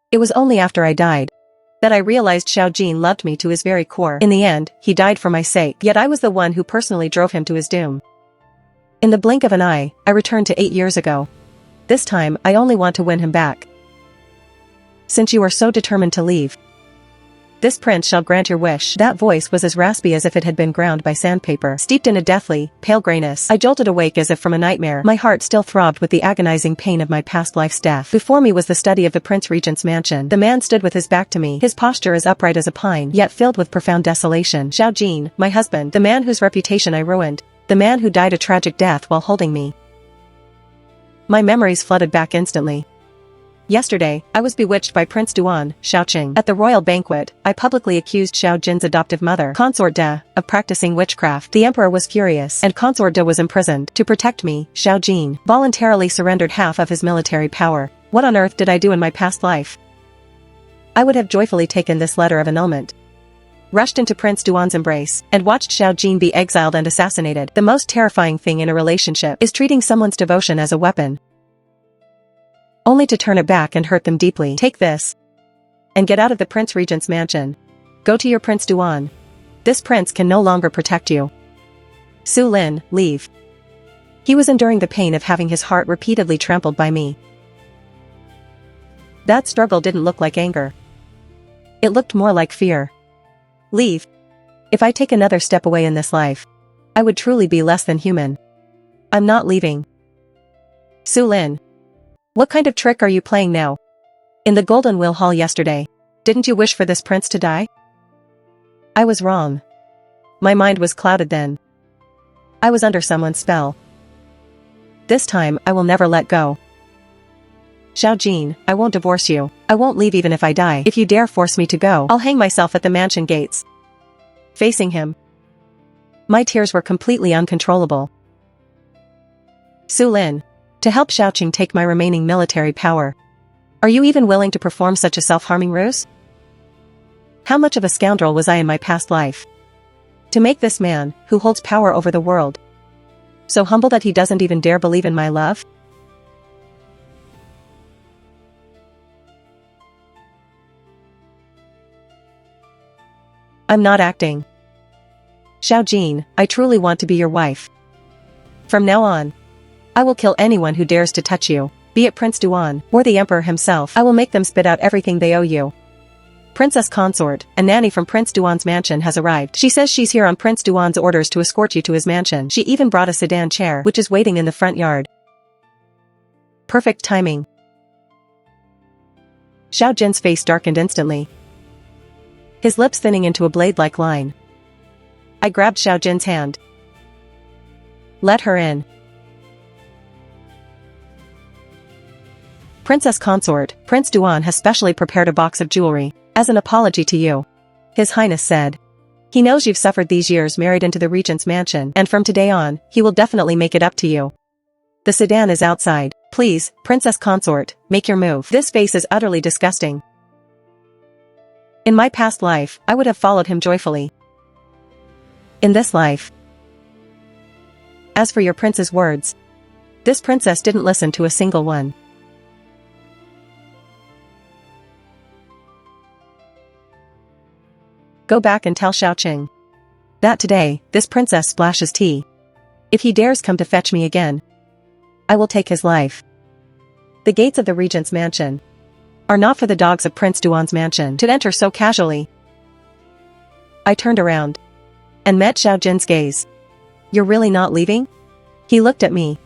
It was only after I died that I realized Xiao Jin loved me to his very core. In the end, he died for my sake, yet I was the one who personally drove him to his doom. In the blink of an eye, I returned to 8 years ago. This time, I only want to win him back. Since you are so determined to leave, this prince shall grant your wish. That voice was as raspy as if it had been ground by sandpaper, steeped in a deathly, pale grayness. I jolted awake as if from a nightmare. My heart still throbbed with the agonizing pain of my past life's death. Before me was the study of the Prince Regent's mansion. The man stood with his back to me, his posture as upright as a pine, yet filled with profound desolation. Xiao Jin, my husband, the man whose reputation I ruined, the man who died a tragic death while holding me. My memories flooded back instantly. Yesterday, I was bewitched by Prince Duan, Xiaoqing. At the royal banquet, I publicly accused Xiao Jin's adoptive mother, Consort De, of practicing witchcraft. The emperor was furious, and Consort De was imprisoned. To protect me, Xiao Jin voluntarily surrendered half of his military power. What on earth did I do in my past life? I would have joyfully taken this letter of annulment, rushed into Prince Duan's embrace, and watched Xiao Jin be exiled and assassinated. The most terrifying thing in a relationship is treating someone's devotion as a weapon, only to turn it back and hurt them deeply. Take this and get out of the Prince Regent's mansion. Go to your Prince Duan. This prince can no longer protect you. Su Lin, leave. He was enduring the pain of having his heart repeatedly trampled by me. That struggle didn't look like anger. It looked more like fear. Leave. If I take another step away in this life, I would truly be less than human. I'm not leaving. Su Lin. What kind of trick are you playing now? In the Golden Wheel Hall yesterday, didn't you wish for this prince to die? I was wrong. My mind was clouded then. I was under someone's spell. This time, I will never let go. Xiao Jin, I won't divorce you. I won't leave even if I die. If you dare force me to go, I'll hang myself at the mansion gates. Facing him, my tears were completely uncontrollable. Su Lin. To help Xiaoqing take my remaining military power. Are you even willing to perform such a self-harming ruse? How much of a scoundrel was I in my past life? To make this man, who holds power over the world, so humble that he doesn't even dare believe in my love? I'm not acting. Xiao Jin, I truly want to be your wife. From now on, I will kill anyone who dares to touch you, be it Prince Duan or the Emperor himself. I will make them spit out everything they owe you. Princess Consort, a nanny from Prince Duan's mansion has arrived. She says she's here on Prince Duan's orders to escort you to his mansion. She even brought a sedan chair, which is waiting in the front yard. Perfect timing. Xiao Jin's face darkened instantly, his lips thinning into a blade-like line. I grabbed Xiao Jin's hand. Let her in. Princess Consort, Prince Duan has specially prepared a box of jewelry, as an apology to you. His Highness said. He knows you've suffered these years married into the regent's mansion, and from today on, he will definitely make it up to you. The sedan is outside. Please, Princess Consort, make your move. This face is utterly disgusting. In my past life, I would have followed him joyfully. In this life. As for your prince's words, this princess didn't listen to a single one. Go back and tell Xiaoqing that today, this princess splashes tea. If he dares come to fetch me again, I will take his life. The gates of the regent's mansion are not for the dogs of Prince Duan's mansion to enter so casually. I turned around and met Xiao Jin's gaze. You're really not leaving? He looked at me,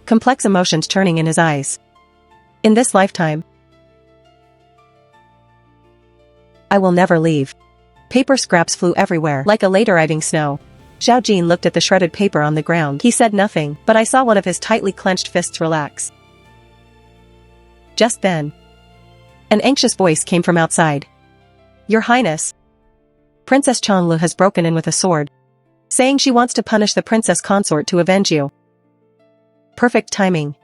complex emotions churning in his eyes. In this lifetime, I will never leave. Paper scraps flew everywhere like a late-arriving snow. Xiao Jin looked at the shredded paper on the ground. He said nothing, but I saw one of his tightly clenched fists relax. Just then, an anxious voice came from outside. Your Highness, Princess Changlu has broken in with a sword, saying she wants to punish the princess consort to avenge you. Perfect timing.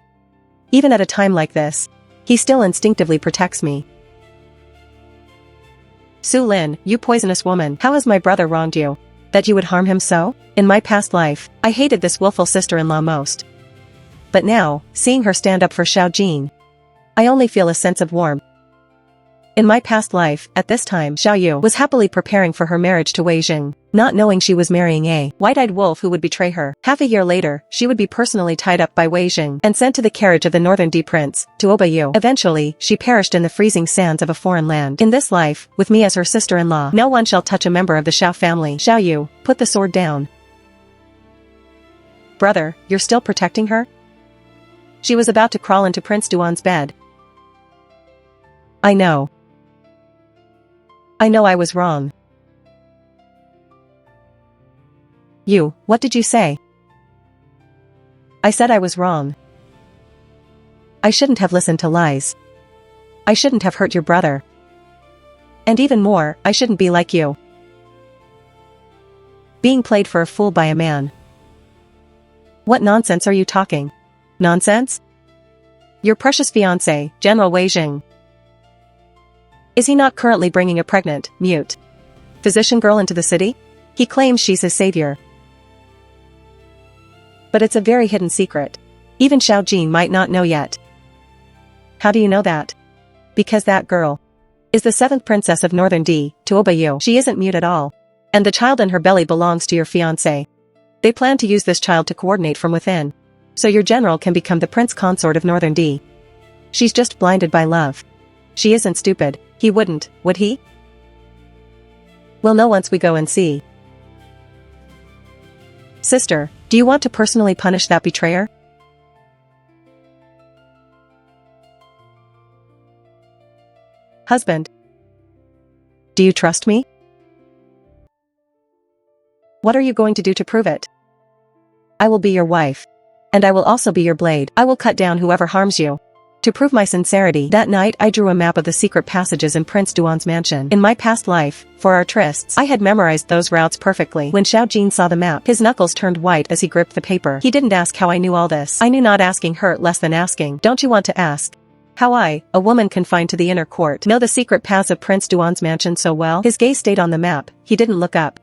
Even at a time like this, he still instinctively protects me. Su Lin, you poisonous woman, how has my brother wronged you, that you would harm him so? In my past life, I hated this willful sister-in-law most. But now, seeing her stand up for Xiao Jin, I only feel a sense of warmth. In my past life, at this time, Xiao Yu was happily preparing for her marriage to Wei Jing, not knowing she was marrying a white-eyed wolf who would betray her. Half a year later, she would be personally tied up by Wei Jing and sent to the carriage of the Northern D Prince, to Obayu. Eventually, she perished in the freezing sands of a foreign land. In this life, with me as her sister-in-law, no one shall touch a member of the Xiao family. Xiao Yu, put the sword down. Brother, you're still protecting her? She was about to crawl into Prince Duan's bed. I know I was wrong. You, what did you say? I said I was wrong. I shouldn't have listened to lies. I shouldn't have hurt your brother. And even more, I shouldn't be like you. Being played for a fool by a man. What nonsense are you talking? Nonsense? Your precious fiancé, General Wei Jing. Is he not currently bringing a pregnant, mute physician girl into the city? He claims she's his savior. But it's a very hidden secret. Even Xiao Jin might not know yet. How do you know that? Because that girl is the 7th princess of Northern D, to Obayu. She isn't mute at all. And the child in her belly belongs to your fiancé. They plan to use this child to coordinate from within. So your general can become the prince consort of Northern D. She's just blinded by love. She isn't stupid. He wouldn't, would he? We'll know once we go and see. Sister, do you want to personally punish that betrayer? Husband, do you trust me? What are you going to do to prove it? I will be your wife. And I will also be your blade. I will cut down whoever harms you. To prove my sincerity, that night I drew a map of the secret passages in Prince Duan's mansion. In my past life, for our trysts, I had memorized those routes perfectly. When Xiao Jin saw the map, his knuckles turned white as he gripped the paper. He didn't ask how I knew all this. I knew not asking hurt less than asking. Don't you want to ask? How I, a woman confined to the inner court, know the secret paths of Prince Duan's mansion so well? His gaze stayed on the map. He didn't look up.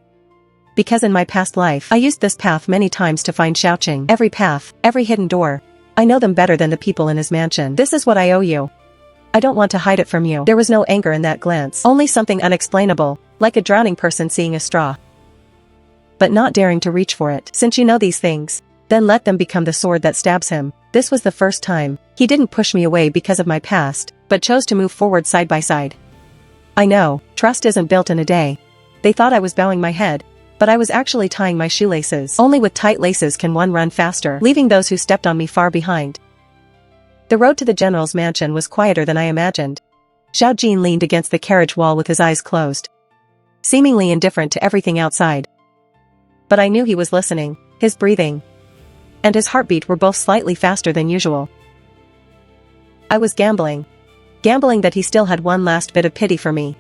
Because in my past life, I used this path many times to find Xiaoqing. Every path, every hidden door. I know them better than the people in his mansion. This is what I owe you. I don't want to hide it from you. There was no anger in that glance. Only something unexplainable, like a drowning person seeing a straw, but not daring to reach for it. Since you know these things, then let them become the sword that stabs him. This was the first time. He didn't push me away because of my past, but chose to move forward side by side. I know, trust isn't built in a day. They thought I was bowing my head. But I was actually tying my shoelaces. Only with tight laces can one run faster, leaving those who stepped on me far behind. The road to the general's mansion was quieter than I imagined. Xiao Jin leaned against the carriage wall with his eyes closed, seemingly indifferent to everything outside. But I knew he was listening. His breathing and his heartbeat were both slightly faster than usual. I was gambling that he still had one last bit of pity for me.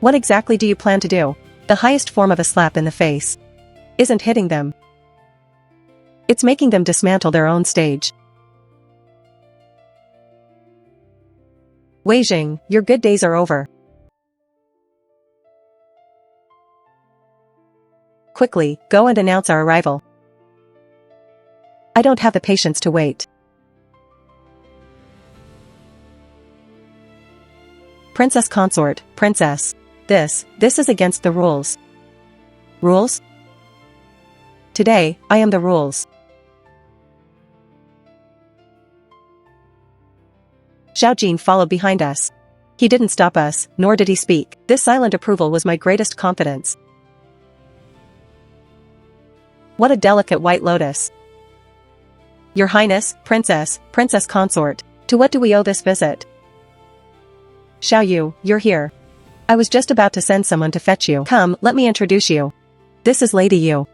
What exactly do you plan to do? The highest form of a slap in the face isn't hitting them. It's making them dismantle their own stage. Wei Jing, your good days are over. Quickly, go and announce our arrival. I don't have the patience to wait. Princess consort, princess. This is against the rules. Rules? Today, I am the rules. Xiao Jin followed behind us. He didn't stop us, nor did he speak. This silent approval was my greatest confidence. What a delicate white lotus. Your Highness, princess consort, to what do we owe this visit? Xiao Yu, you're here. I was just about to send someone to fetch you. Come, let me introduce you. This is Lady Yu.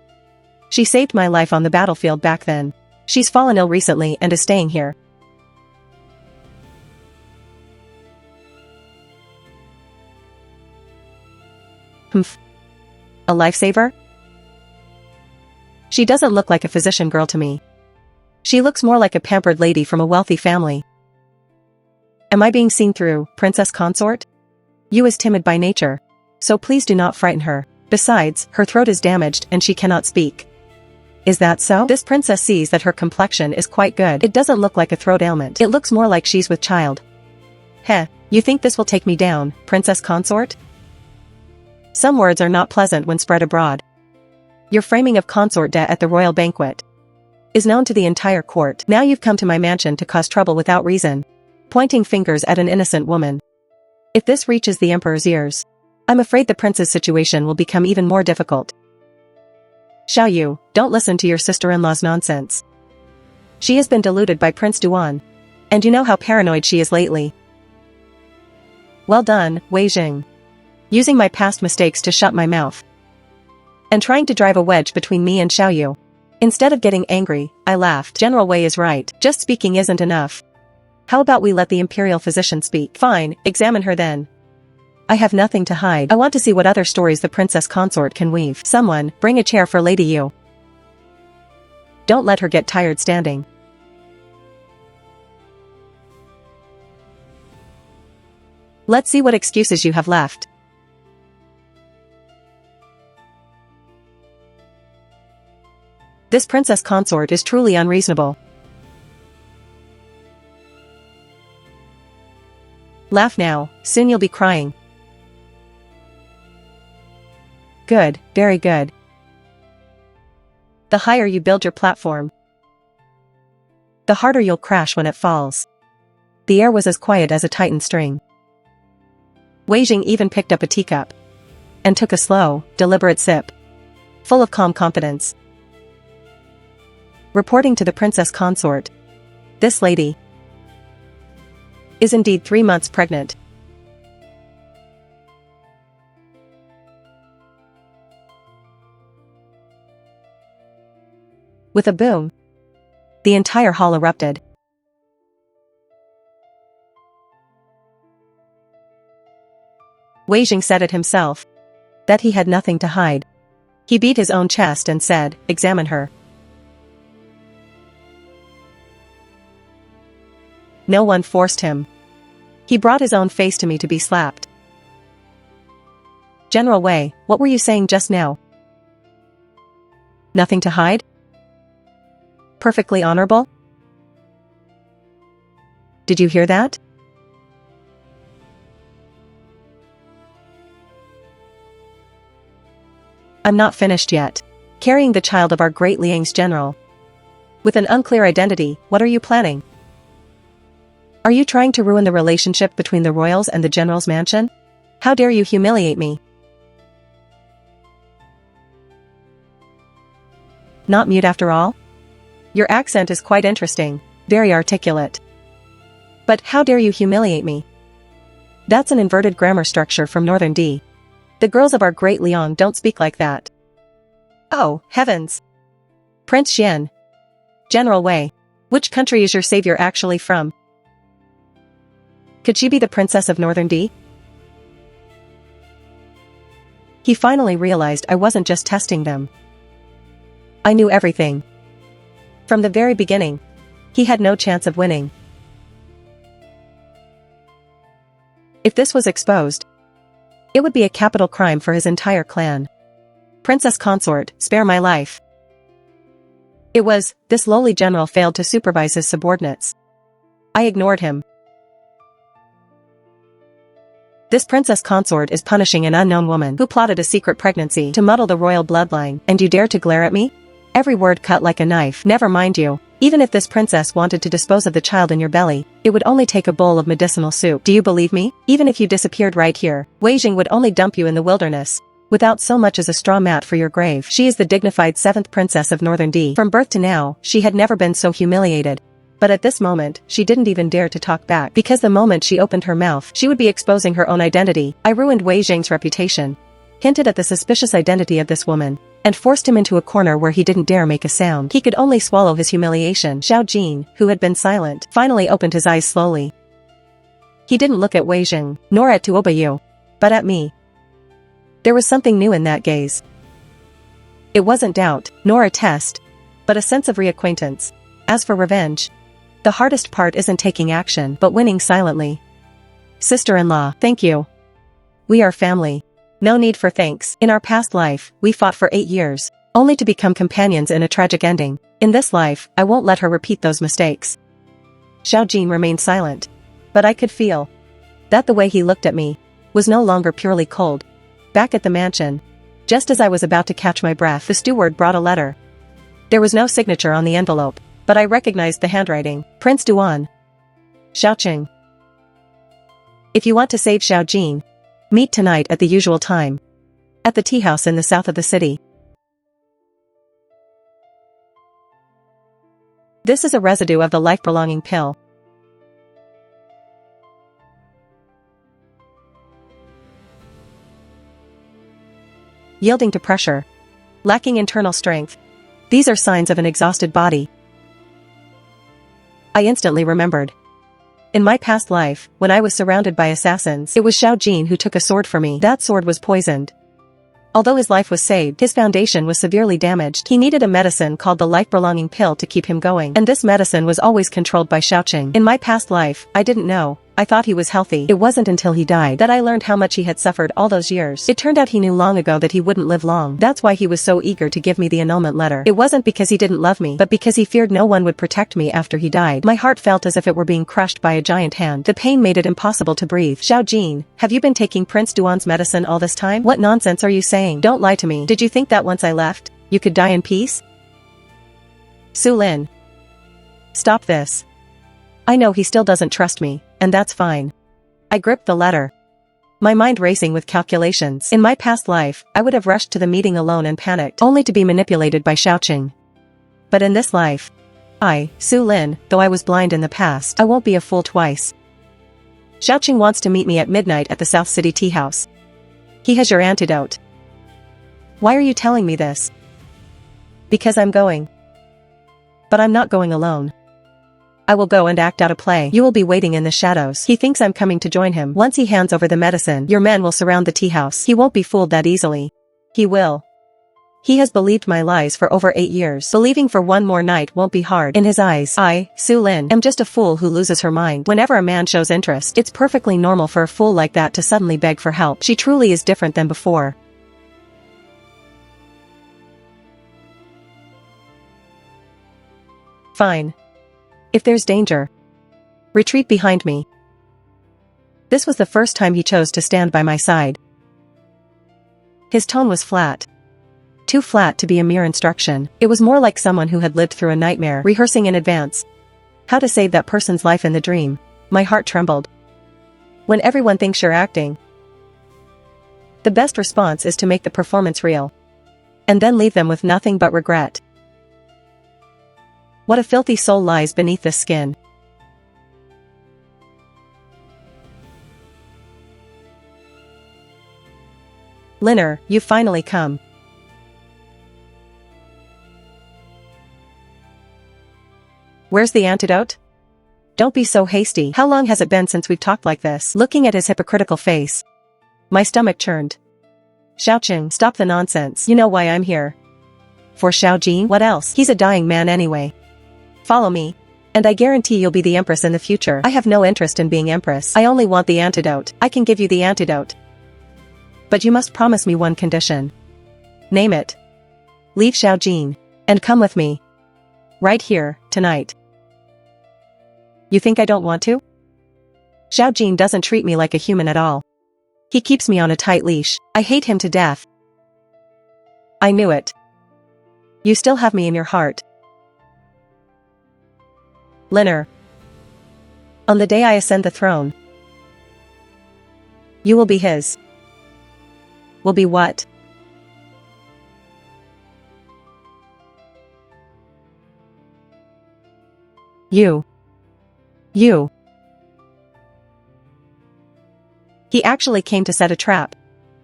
She saved my life on the battlefield back then. She's fallen ill recently and is staying here. Humph. A lifesaver? She doesn't look like a physician girl to me. She looks more like a pampered lady from a wealthy family. Am I being seen through, princess consort? Yu is timid by nature, so please do not frighten her. Besides, her throat is damaged and she cannot speak. Is that so? This princess sees that her complexion is quite good. It doesn't look like a throat ailment. It looks more like she's with child. Heh, You think this will take me down, princess consort? Some words are not pleasant when spread abroad. Your framing of consort debt at the royal banquet is known to the entire court. Now you've come to my mansion to cause trouble without reason, pointing fingers at an innocent woman. If this reaches the emperor's ears, I'm afraid the prince's situation will become even more difficult. Xiao Yu, don't listen to your sister-in-law's nonsense. She has been deluded by Prince Duan, and you know how paranoid she is lately. Well done, Wei Jing. Using my past mistakes to shut my mouth and trying to drive a wedge between me and Xiao Yu. Instead of getting angry, I laughed. General Wei is right. Just speaking isn't enough. How about we let the imperial physician speak? Fine, examine her then. I have nothing to hide. I want to see what other stories the princess consort can weave. Someone, bring a chair for Lady Yu. Don't let her get tired standing. Let's see what excuses you have left. This princess consort is truly unreasonable. Laugh now, soon you'll be crying. Good, very good. The higher you build your platform, the harder you'll crash when it falls. The air was as quiet as a tightened string. Wei Jing even picked up a teacup and took a slow, deliberate sip, full of calm confidence. Reporting to the princess consort, this lady is indeed 3 months pregnant. With a boom, the entire hall erupted. Wei Jing said it himself, that he had nothing to hide. He beat his own chest and said, examine her. No one forced him. He brought his own face to me to be slapped. General Wei, what were you saying just now? Nothing to hide? Perfectly honorable? Did you hear that? I'm not finished yet. Carrying the child of our great Liang's general. With an unclear identity, what are you planning? Are you trying to ruin the relationship between the royals and the general's mansion? How dare you humiliate me? Not mute after all? Your accent is quite interesting, very articulate. But how dare you humiliate me? That's an inverted grammar structure from Northern D. The girls of our great Liang don't speak like that. Oh, heavens! Prince Xian. General Wei. Which country is your savior actually from? Could she be the princess of Northern D? He finally realized I wasn't just testing them. I knew everything. From the very beginning, he had no chance of winning. If this was exposed, it would be a capital crime for his entire clan. Princess consort, spare my life. It was, this lowly general failed to supervise his subordinates. I ignored him. This princess consort is punishing an unknown woman who plotted a secret pregnancy to muddle the royal bloodline, and you dare to glare at me? Every word cut like a knife. Never mind you. Even if this princess wanted to dispose of the child in your belly, it would only take a bowl of medicinal soup. Do you believe me? Even if you disappeared right here, Wei Jing would only dump you in the wilderness, without so much as a straw mat for your grave. She is the dignified 7th princess of Northern D. From birth to now, she had never been so humiliated. But at this moment, she didn't even dare to talk back, because the moment she opened her mouth, she would be exposing her own identity. I ruined Wei Jing's reputation, hinted at the suspicious identity of this woman, and forced him into a corner where he didn't dare make a sound. He could only swallow his humiliation. Xiao Jin, who had been silent, finally opened his eyes slowly. He didn't look at Wei Jing, nor at Tuoba Yu, but at me. There was something new in that gaze. It wasn't doubt, nor a test, but a sense of reacquaintance. As for revenge, the hardest part isn't taking action, but winning silently. Sister-in-law, thank you. We are family. No need for thanks. In our past life, we fought for 8 years, only to become companions in a tragic ending. In this life, I won't let her repeat those mistakes. Xiao Jin remained silent. But I could feel That the way he looked at me was no longer purely cold. Back at the mansion, just as I was about to catch my breath, the steward brought a letter. There was no signature on the envelope, but I recognized the handwriting. Prince Duan. Xiaoqing. If you want to save Xiaojin, meet tonight at the usual time. At the tea house in the south of the city. This is a residue of the life-prolonging pill. Yielding to pressure. Lacking internal strength. These are signs of an exhausted body. I instantly remembered. In my past life, when I was surrounded by assassins, it was Xiaojin who took a sword for me. That sword was poisoned. Although his life was saved, his foundation was severely damaged. He needed a medicine called the life-prolonging pill to keep him going, and this medicine was always controlled by Xiaoqing. In my past life, I didn't know. I thought he was healthy. It wasn't until he died that I learned how much he had suffered all those years. It turned out he knew long ago that he wouldn't live long. That's why he was so eager to give me the annulment letter. It wasn't because he didn't love me, but because he feared no one would protect me after he died. My heart felt as if it were being crushed by a giant hand. The pain made it impossible to breathe. Xiaojin, have you been taking Prince Duan's medicine all this time? What nonsense are you saying? Don't lie to me. Did you think that once I left, you could die in peace? Su Lin. Stop this. I know he still doesn't trust me, and that's fine. I gripped the letter. My mind racing with calculations. In my past life, I would have rushed to the meeting alone and panicked, only to be manipulated by Xiaoqing. But in this life, I, Su Lin, though I was blind in the past, I won't be a fool twice. Xiaoqing wants to meet me at midnight at the South City Tea House. He has your antidote. Why are you telling me this? Because I'm going. But I'm not going alone. I will go and act out a play. You will be waiting in the shadows. He thinks I'm coming to join him. Once he hands over the medicine, your men will surround the tea house. He won't be fooled that easily. He will. He has believed my lies for over 8 years. Believing for one more night won't be hard. In his eyes, I, Su Lin, am just a fool who loses her mind. Whenever a man shows interest, it's perfectly normal for a fool like that to suddenly beg for help. She truly is different than before. Fine. If there's danger, retreat behind me. This was the first time he chose to stand by my side. His tone was flat. Too flat to be a mere instruction. It was more like someone who had lived through a nightmare, rehearsing in advance how to save that person's life in the dream. My heart trembled. When everyone thinks you're acting, the best response is to make the performance real, and then leave them with nothing but regret. What a filthy soul lies beneath this skin. Linner, you've finally come. Where's the antidote? Don't be so hasty. How long has it been since we've talked like this? Looking at his hypocritical face, my stomach churned. Xiaoqing, stop the nonsense. You know why I'm here. For Xiaojin? What else? He's a dying man anyway. Follow me, and I guarantee you'll be the empress in the future. I have no interest in being empress. I only want the antidote. I can give you the antidote. But you must promise me one condition. Name it. Leave Xiaojin, and come with me. Right here, tonight. You think I don't want to? Xiaojin doesn't treat me like a human at all. He keeps me on a tight leash. I hate him to death. I knew it. You still have me in your heart. Linner. On the day I ascend the throne, you will be his. Will be what? You. He actually came to set a trap.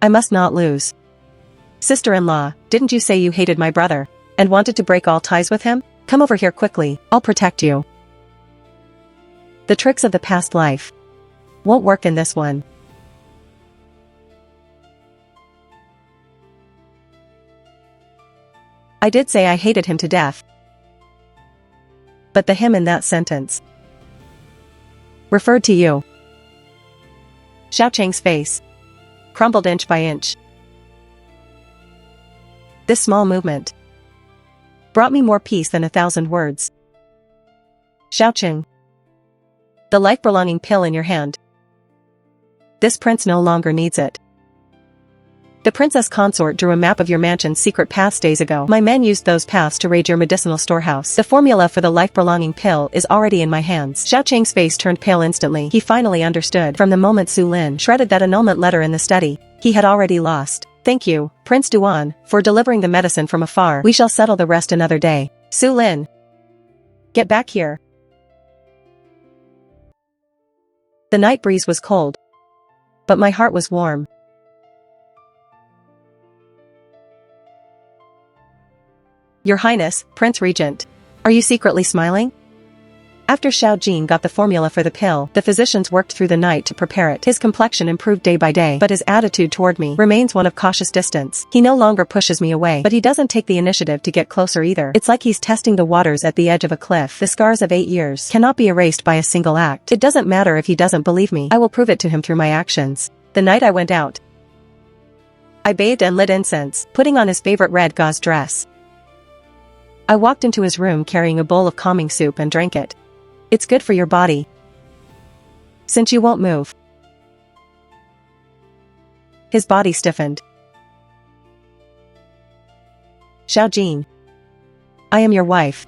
I must not lose. Sister-in-law, didn't you say you hated my brother, and wanted to break all ties with him? Come over here quickly, I'll protect you. The tricks of the past life won't work in this one. I did say I hated him to death. But the him in that sentence referred to you. Xiaoqing's face crumbled inch by inch. This small movement brought me more peace than 1,000 words. Xiaoqing. The life-prolonging pill in your hand. This prince no longer needs it. The princess consort drew a map of your mansion's secret paths days ago. My men used those paths to raid your medicinal storehouse. The formula for the life-prolonging pill is already in my hands. Xiao Qing's face turned pale instantly. He finally understood. From the moment Su Lin shredded that annulment letter in the study, he had already lost. Thank you, Prince Duan, for delivering the medicine from afar. We shall settle the rest another day. Su Lin. Get back here. The night breeze was cold, but my heart was warm. Your Highness, Prince Regent. Are you secretly smiling? After Xiao Jin got the formula for the pill, the physicians worked through the night to prepare it. His complexion improved day by day, but his attitude toward me remains one of cautious distance. He no longer pushes me away, but he doesn't take the initiative to get closer either. It's like he's testing the waters at the edge of a cliff. The scars of 8 years cannot be erased by a single act. It doesn't matter if he doesn't believe me. I will prove it to him through my actions. The night I went out, I bathed and lit incense, putting on his favorite red gauze dress. I walked into his room carrying a bowl of calming soup and drank it. It's good for your body, since you won't move. His body stiffened. Xiao Jin. I am your wife.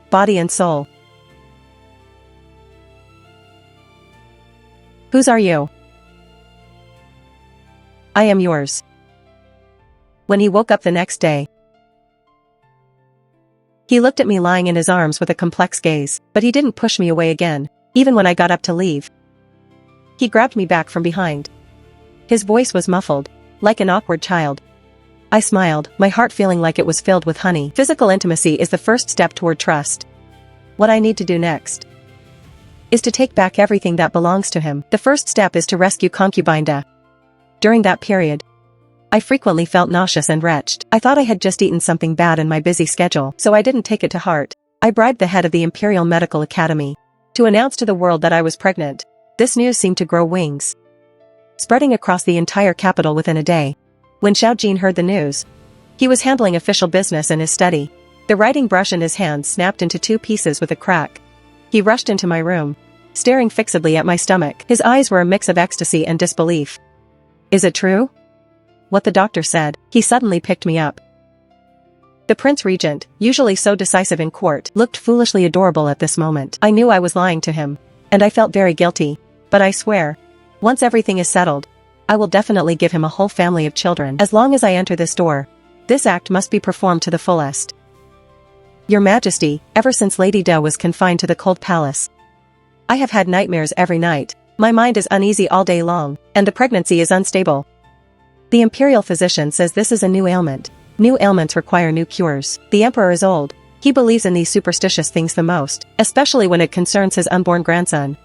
Body and soul. Whose are you? I am yours. When he woke up the next day, he looked at me lying in his arms with a complex gaze, but he didn't push me away again, even when I got up to leave. He grabbed me back from behind. His voice was muffled, like an awkward child. I smiled, my heart feeling like it was filled with honey. Physical intimacy is the first step toward trust. What I need to do next is to take back everything that belongs to him. The first step is to rescue concubine Da. During that period, I frequently felt nauseous and wretched. I thought I had just eaten something bad in my busy schedule, so I didn't take it to heart. I bribed the head of the Imperial Medical Academy to announce to the world that I was pregnant. This news seemed to grow wings, spreading across the entire capital within a day. When Xiao Jin heard the news, he was handling official business in his study. The writing brush in his hand snapped into 2 pieces with a crack. He rushed into my room, staring fixedly at my stomach. His eyes were a mix of ecstasy and disbelief. Is it true? What the doctor said. He suddenly picked me up. The Prince Regent, usually so decisive in court, looked foolishly adorable at this moment. I knew I was lying to him, and I felt very guilty, but I swear, once everything is settled, I will definitely give him a whole family of children. As long as I enter this door, this act must be performed to the fullest. Your Majesty, ever since Lady Da was confined to the cold palace, I have had nightmares every night. My mind is uneasy all day long, and the pregnancy is unstable. The imperial physician says this is a new ailment. New ailments require new cures. The emperor is old. He believes in these superstitious things the most, especially when it concerns his unborn grandson.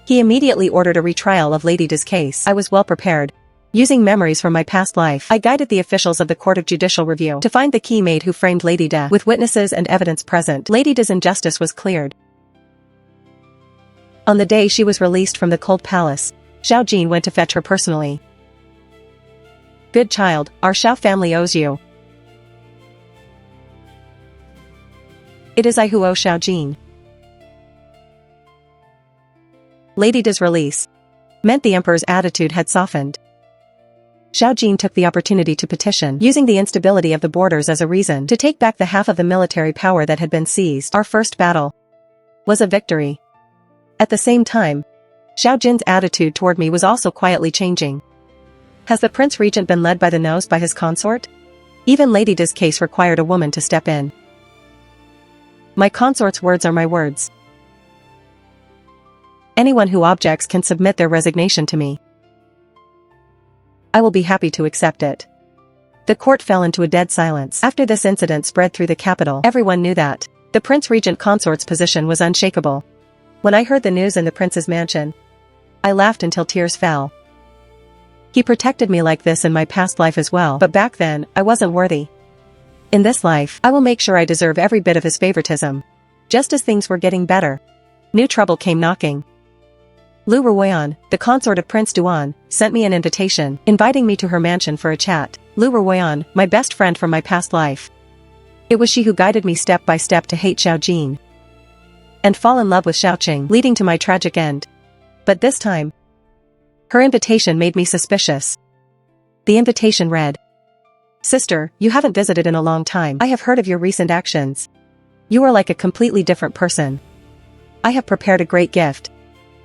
He immediately ordered a retrial of Lady Da's case. I was well prepared. Using memories from my past life, I guided the officials of the Court of Judicial Review to find the key maid who framed Lady Da. With witnesses and evidence present, Lady Da's injustice was cleared. On the day she was released from the cold palace, Xiao Jin went to fetch her personally. Good child, our Xiao family owes you. It is I who owe Xiao Jin. Lady Da's release meant the emperor's attitude had softened. Xiao Jin took the opportunity to petition, using the instability of the borders as a reason to take back the half of the military power that had been seized. Our first battle was a victory. At the same time, Xiao Jin's attitude toward me was also quietly changing. Has the Prince Regent been led by the nose by his consort? Even Lady Da's case required a woman to step in. My consort's words are my words. Anyone who objects can submit their resignation to me. I will be happy to accept it. The court fell into a dead silence. After this incident spread through the capital, everyone knew that the Prince Regent consort's position was unshakable. When I heard the news in the prince's mansion, I laughed until tears fell. He protected me like this in my past life as well, but back then, I wasn't worthy. In this life, I will make sure I deserve every bit of his favoritism. Just as things were getting better, new trouble came knocking. Lu Ruoyan, the consort of Prince Duan, sent me an invitation, inviting me to her mansion for a chat. Lu Ruoyan, my best friend from my past life. It was she who guided me step by step to hate Xiao Jin and fall in love with Xiao Qing, leading to my tragic end. But this time, Her invitation made me suspicious. The invitation read, "Sister, you haven't visited in a long time. I have heard of your recent actions. You are like a completely different person. I have prepared a great gift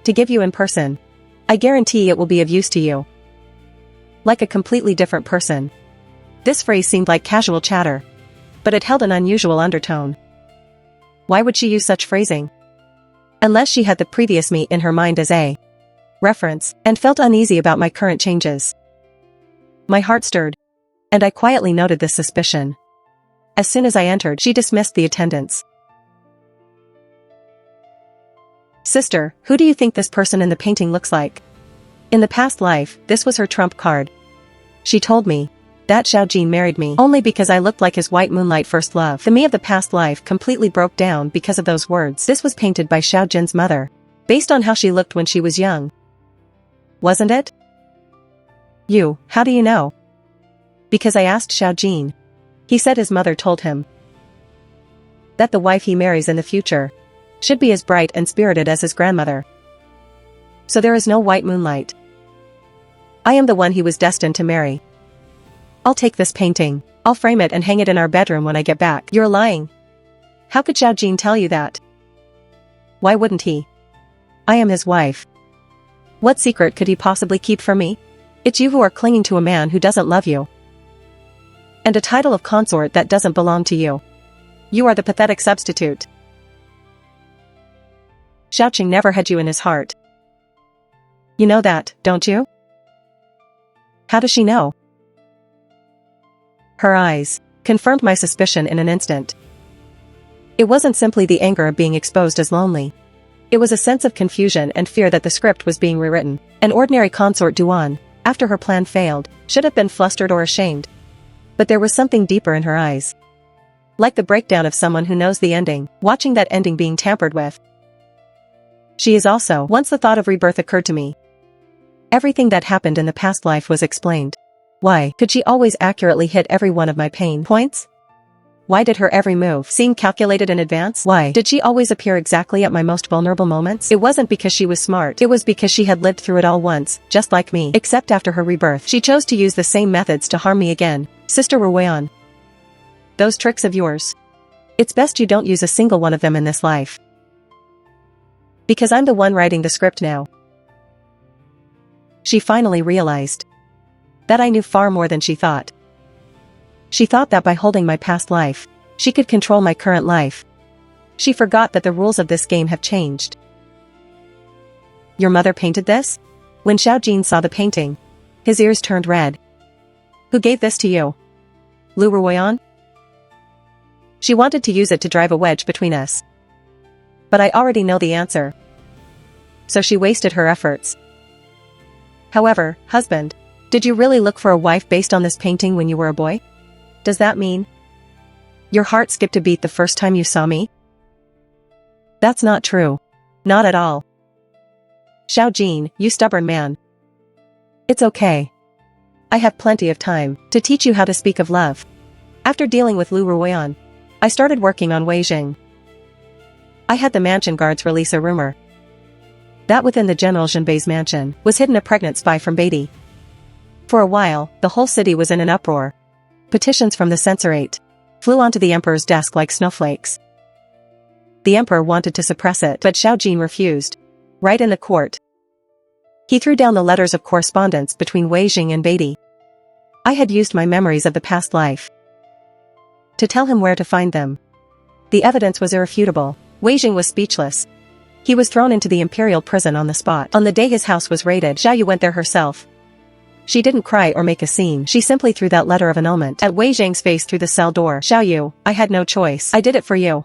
to give you in person. I guarantee it will be of use to you." Like a completely different person. This phrase seemed like casual chatter, but it held an unusual undertone. Why would she use such phrasing? Unless she had the previous me in her mind as a reference, and felt uneasy about my current changes. My heart stirred, and I quietly noted this suspicion. As soon as I entered, she dismissed the attendants. "Sister, who do you think this person in the painting looks like? In the past life, this was her trump card. She told me that Xiaojin married me only because I looked like his white moonlight first love. The me of the past life completely broke down because of those words. This was painted by Xiaojin's mother, based on how she looked when she was young. Wasn't it?" "You, how do you know?" "Because I asked Xiaojin. He said his mother told him that the wife he marries in the future should be as bright and spirited as his grandmother. So there is no white moonlight. I am the one he was destined to marry. I'll take this painting. I'll frame it and hang it in our bedroom when I get back." "You're lying. How could Xiaojin tell you that?" "Why wouldn't he? I am his wife. What secret could he possibly keep from me? It's you who are clinging to a man who doesn't love you. And a title of consort that doesn't belong to you. You are the pathetic substitute. Xiaoqing never had you in his heart. You know that, don't you?" "How does she know?" Her eyes confirmed my suspicion in an instant. It wasn't simply the anger of being exposed as lonely. It was a sense of confusion and fear that the script was being rewritten. An ordinary consort Duan, after her plan failed, should have been flustered or ashamed. But there was something deeper in her eyes. Like the breakdown of someone who knows the ending, watching that ending being tampered with. She is also. Once the thought of rebirth occurred to me. Everything that happened in the past life was explained. Why could she always accurately hit every one of my pain points? Why did her every move seem calculated in advance? Why did she always appear exactly at my most vulnerable moments? It wasn't because she was smart. It was because she had lived through it all once, just like me. Except after her rebirth, she chose to use the same methods to harm me again. Sister Reborn. Those tricks of yours. It's best you don't use a single one of them in this life. Because I'm the one writing the script now. She finally realized that I knew far more than she thought. She thought that by holding my past life, she could control my current life. She forgot that the rules of this game have changed. "Your mother painted this?" When Xiaojin saw the painting, his ears turned red. "Who gave this to you? Lu Ruoyan?" She wanted to use it to drive a wedge between us. But I already know the answer. So she wasted her efforts. "However, husband, did you really look for a wife based on this painting when you were a boy? Does that mean your heart skipped a beat the first time you saw me?" "That's not true. Not at all. Xiaojin, you stubborn man. It's okay. I have plenty of time to teach you how to speak of love." After dealing with Lu Ruoyan, I started working on Wei Jing. I had the mansion guards release a rumor that within the General Zhenbei's mansion was hidden a pregnant spy from Beatty. For a while, the whole city was in an uproar. Petitions from the censorate flew onto the emperor's desk like snowflakes. The emperor wanted to suppress it, but Xiaojin refused. Right in the court, he threw down the letters of correspondence between Wei Jing and Beatty. I had used my memories of the past life to tell him where to find them. The evidence was irrefutable. Wei Jing was speechless. He was thrown into the imperial prison on the spot. On the day his house was raided, Xiao Yu went there herself. She didn't cry or make a scene. She simply threw that letter of annulment at Wei Jing's face through the cell door. "Xiao Yu, I had no choice. I did it for you."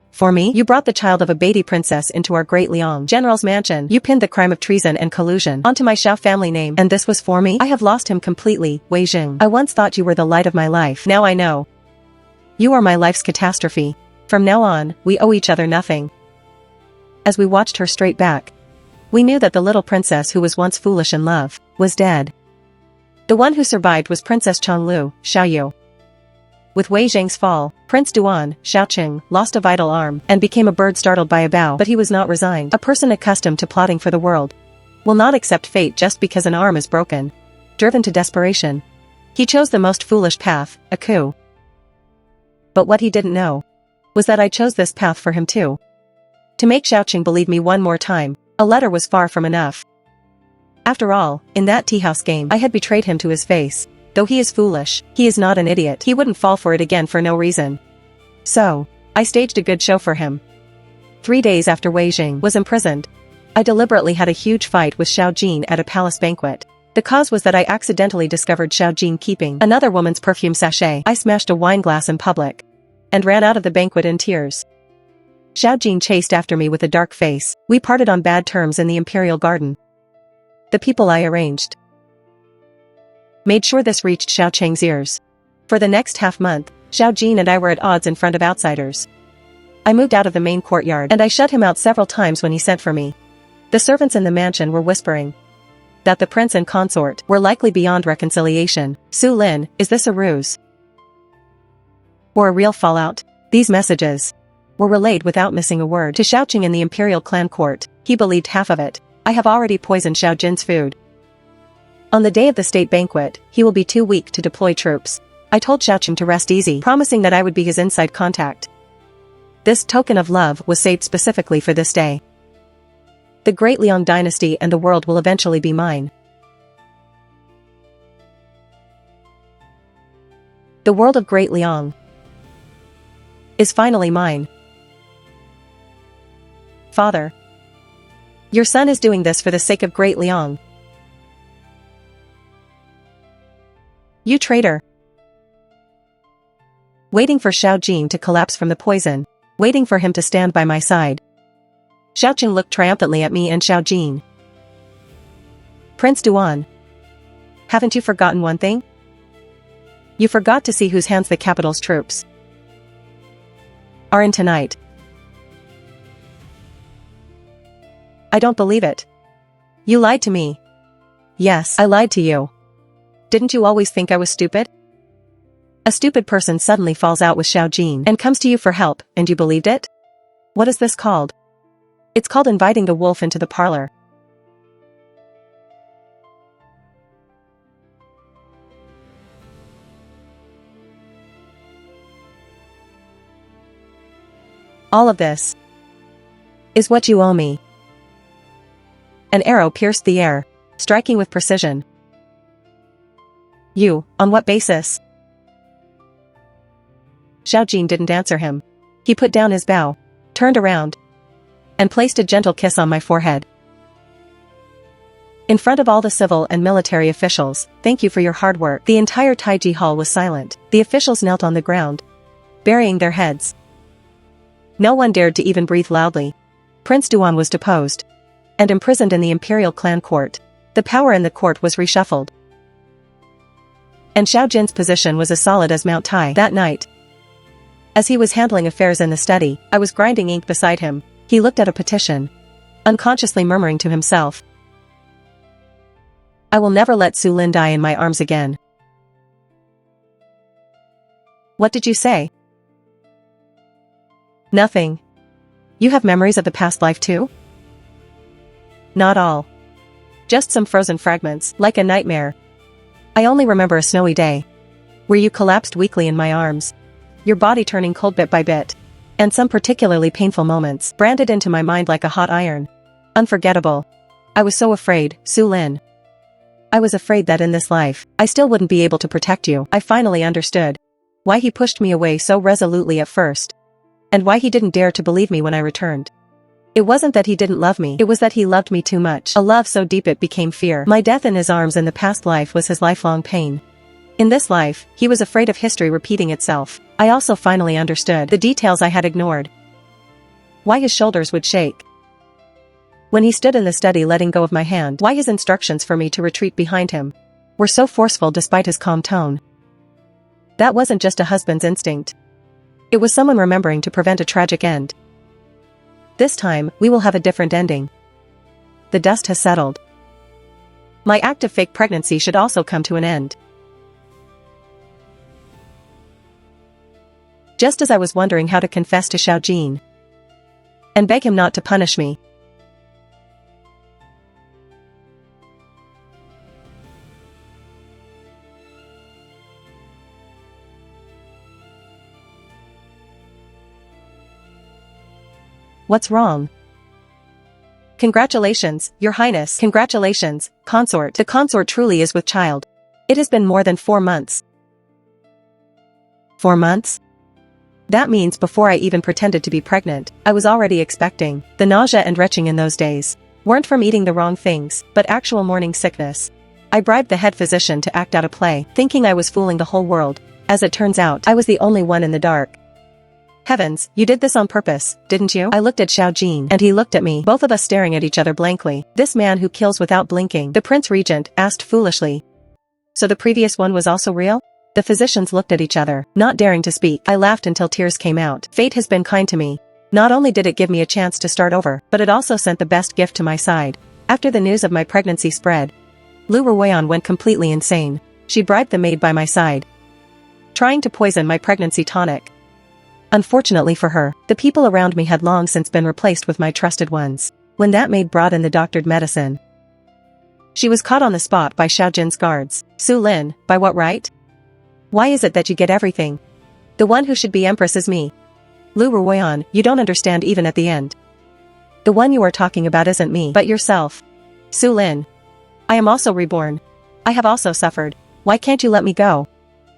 "For me? You brought the child of a Beatty princess into our great Liang general's mansion. You pinned the crime of treason and collusion onto my Xiao family name, and this was for me? I have lost him completely, Wei Jing. I once thought you were the light of my life. Now I know. You are my life's catastrophe. From now on, we owe each other nothing." As we watched her straight back, we knew that the little princess who was once foolish in love was dead. The one who survived was Princess Changlu, Xiao Yu. With Wei Jing's fall, Prince Duan, Xiaoqing, lost a vital arm and became a bird startled by a bow, but he was not resigned. A person accustomed to plotting for the world, will not accept fate just because an arm is broken. Driven to desperation, he chose the most foolish path, a coup. But what he didn't know was that I chose this path for him too. To make Xiaoqing believe me one more time, a letter was far from enough. After all, in that teahouse game I had betrayed him to his face. Though he is foolish, he is not an idiot. He wouldn't fall for it again for no reason. So, I staged a good show for him. 3 days after Wei Jing was imprisoned, I deliberately had a huge fight with Xiao Jin at a palace banquet. The cause was that I accidentally discovered Xiao Jin keeping another woman's perfume sachet. I smashed a wine glass in public and ran out of the banquet in tears. Xiao Jin chased after me with a dark face. We parted on bad terms in the imperial garden. The people I arranged made sure this reached Xiao Cheng's ears. For the next half-month, Xiao Jin and I were at odds in front of outsiders. I moved out of the main courtyard and I shut him out several times when he sent for me. The servants in the mansion were whispering that the prince and consort were likely beyond reconciliation. Su Lin, is this a ruse? Or a real fallout? These messages were relayed without missing a word to Xiaoqing in the imperial clan court. He believed half of it. I have already poisoned Xiao Jin's food. On the day of the state banquet, he will be too weak to deploy troops. I told Xiaoqing to rest easy, promising that I would be his inside contact. This token of love was saved specifically for this day. The Great Liang dynasty and the world will eventually be mine. The world of Great Liang is finally mine. Father, your son is doing this for the sake of Great Liang. You traitor. Waiting for Xiao Jin to collapse from the poison. Waiting for him to stand by my side. Xiaoqing looked triumphantly at me and Xiao Jin. Prince Duan, haven't you forgotten one thing? You forgot to see whose hands the capital's troops are in tonight. I don't believe it. You lied to me. Yes, I lied to you. Didn't you always think I was stupid? A stupid person suddenly falls out with Xiao Jin and comes to you for help, and you believed it? What is this called? It's called inviting the wolf into the parlor. All of this is what you owe me. An arrow pierced the air, striking with precision. You, on what basis? Xiao Jin didn't answer him. He put down his bow, turned around, and placed a gentle kiss on my forehead. In front of all the civil and military officials, thank you for your hard work. The entire Taiji hall was silent. The officials knelt on the ground, burying their heads. No one dared to even breathe loudly. Prince Duan was deposed and imprisoned in the imperial clan court. The power in the court was reshuffled, and Xiao Jin's position was as solid as Mount Tai. That night, as he was handling affairs in the study, I was grinding ink beside him. He looked at a petition, unconsciously murmuring to himself, I will never let Su Lin die in my arms again. What did you say? Nothing. You have memories of the past life too? Not all. Just some frozen fragments, like a nightmare. I only remember a snowy day, where you collapsed weakly in my arms, your body turning cold bit by bit, and some particularly painful moments branded into my mind like a hot iron. Unforgettable. I was so afraid, Su Lin. I was afraid that in this life, I still wouldn't be able to protect you. I finally understood why he pushed me away so resolutely at first, and why he didn't dare to believe me when I returned. It wasn't that he didn't love me, it was that he loved me too much. A love so deep it became fear. My death in his arms in the past life was his lifelong pain. In this life, he was afraid of history repeating itself. I also finally understood the details I had ignored. Why his shoulders would shake when he stood in the study letting go of my hand. Why his instructions for me to retreat behind him were so forceful despite his calm tone. That wasn't just a husband's instinct. It was someone remembering to prevent a tragic end. This time, we will have a different ending. The dust has settled. My active fake pregnancy should also come to an end. Just as I was wondering how to confess to Xiao Jin and beg him not to punish me, What's wrong? Congratulations, Your Highness. Congratulations, consort. The consort truly is with child. It has been more than 4 months. 4 months? That means before I even pretended to be pregnant, I was already expecting. The nausea and retching in those days weren't from eating the wrong things, but actual morning sickness. I bribed the head physician to act out a play, thinking I was fooling the whole world. As it turns out, I was the only one in the dark. Heavens, you did this on purpose, didn't you? I looked at Xiao Jin, and he looked at me, both of us staring at each other blankly. This man who kills without blinking, the Prince Regent asked foolishly. So the previous one was also real? The physicians looked at each other, not daring to speak. I laughed until tears came out. Fate has been kind to me. Not only did it give me a chance to start over, but it also sent the best gift to my side. After the news of my pregnancy spread, Lu Ruoyan went completely insane. She bribed the maid by my side, trying to poison my pregnancy tonic. Unfortunately for her, the people around me had long since been replaced with my trusted ones. When that maid brought in the doctored medicine, she was caught on the spot by Xiao Jin's guards. Su Lin, by what right? Why is it that you get everything? The one who should be empress is me. Lu Ruoyan, you don't understand even at the end. The one you are talking about isn't me, but yourself. Su Lin. I am also reborn. I have also suffered. Why can't you let me go?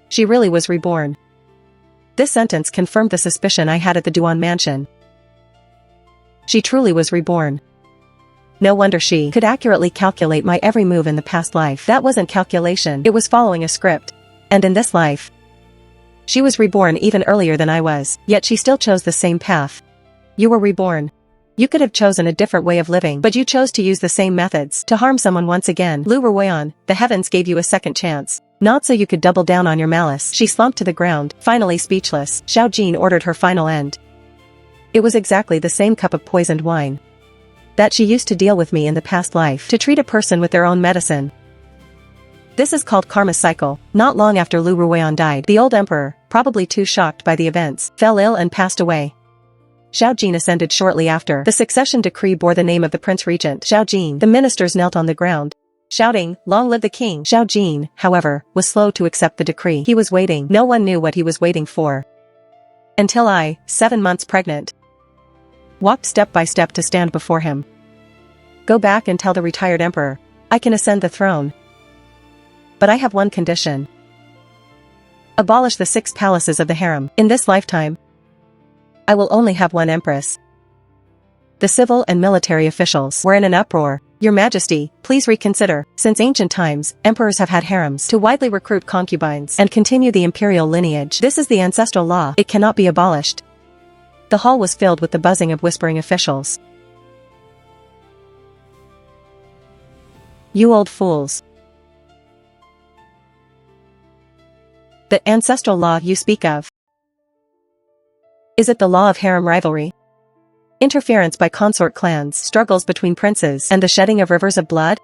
She really was reborn. This sentence confirmed the suspicion I had at the Duan mansion. She truly was reborn. No wonder she could accurately calculate my every move in the past life. That wasn't calculation, it was following a script. And in this life, she was reborn even earlier than I was, yet she still chose the same path. You were reborn. You could have chosen a different way of living, but you chose to use the same methods to harm someone once again. Lu Ruoyan, the heavens gave you a second chance. Not so you could double down on your malice. She slumped to the ground, finally speechless. Xiao Jin ordered her final end. It was exactly the same cup of poisoned wine that she used to deal with me in the past life, to treat a person with their own medicine. This is called karma cycle. Not long after Lu Ruoyan died, the old emperor, probably too shocked by the events, fell ill and passed away. Xiao Jin ascended shortly after. The succession decree bore the name of the Prince Regent. Xiao Jin. The ministers knelt on the ground, shouting, "Long live the king!" Xiao Jin, however, was slow to accept the decree. He was waiting. No one knew what he was waiting for. Until I, 7 months pregnant, walked step by step to stand before him. Go back and tell the retired emperor, I can ascend the throne. But I have one condition. Abolish the 6 palaces of the harem. In this lifetime, I will only have one empress. The civil and military officials were in an uproar. Your Majesty, please reconsider. Since ancient times, emperors have had harems to widely recruit concubines and continue the imperial lineage. This is the ancestral law. It cannot be abolished. The hall was filled with the buzzing of whispering officials. You old fools. The ancestral law you speak of. Is it the law of harem rivalry? Interference by consort clans, struggles between princes, and the shedding of rivers of blood?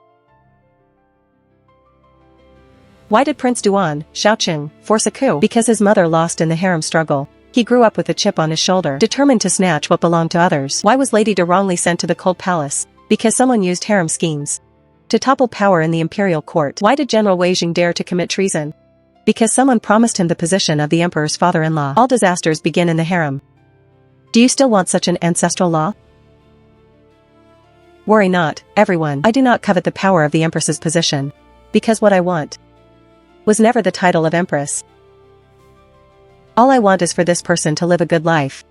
Why did Prince Duan, Shaoqing, force a coup? Because his mother lost in the harem struggle. He grew up with a chip on his shoulder, determined to snatch what belonged to others. Why was Lady De wrongly sent to the cold palace? Because someone used harem schemes to topple power in the imperial court. Why did General Wei Jing dare to commit treason? Because someone promised him the position of the emperor's father-in-law. All disasters begin in the harem. Do you still want such an ancestral law? Worry not, everyone. I do not covet the power of the empress's position. Because what I want was never the title of empress. All I want is for this person to live a good life.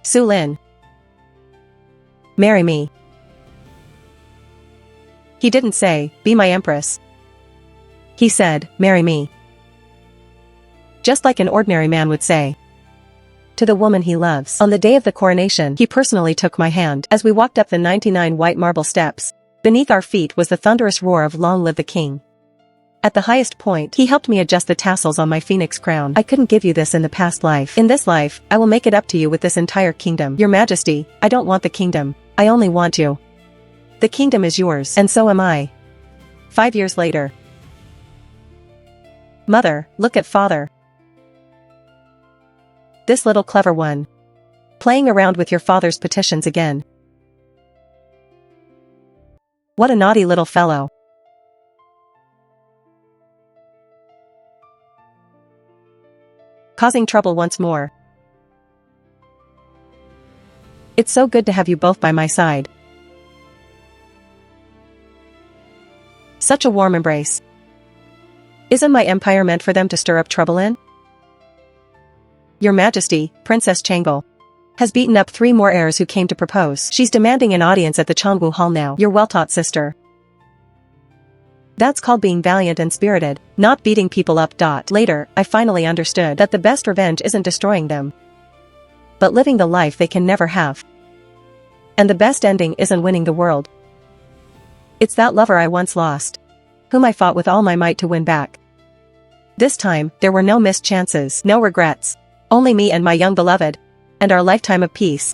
Su Lin. Marry me. He didn't say, be my empress. He said, marry me. Just like an ordinary man would say to the woman he loves. On the day of the coronation, he personally took my hand. As we walked up the 99 white marble steps, beneath our feet was the thunderous roar of Long Live the King. At the highest point, he helped me adjust the tassels on my phoenix crown. I couldn't give you this in the past life. In this life, I will make it up to you with this entire kingdom. Your Majesty, I don't want the kingdom. I only want you. The kingdom is yours, and so am I. 5 years later. Mother, look at father. This little clever one. Playing around with your father's petitions again. What a naughty little fellow. causing trouble once more. It's so good to have you both by my side. Such a warm embrace. Isn't my empire meant for them to stir up trouble in? Your Majesty, Princess Changle, has beaten up 3 more heirs who came to propose. She's demanding an audience at the Changwu Hall now. Your well-taught sister. That's called being valiant and spirited, not beating people up. Later, I finally understood that the best revenge isn't destroying them, but living the life they can never have. And the best ending isn't winning the world. It's that lover I once lost, whom I fought with all my might to win back. This time, there were no missed chances, no regrets. Only me and my young beloved, and our lifetime of peace.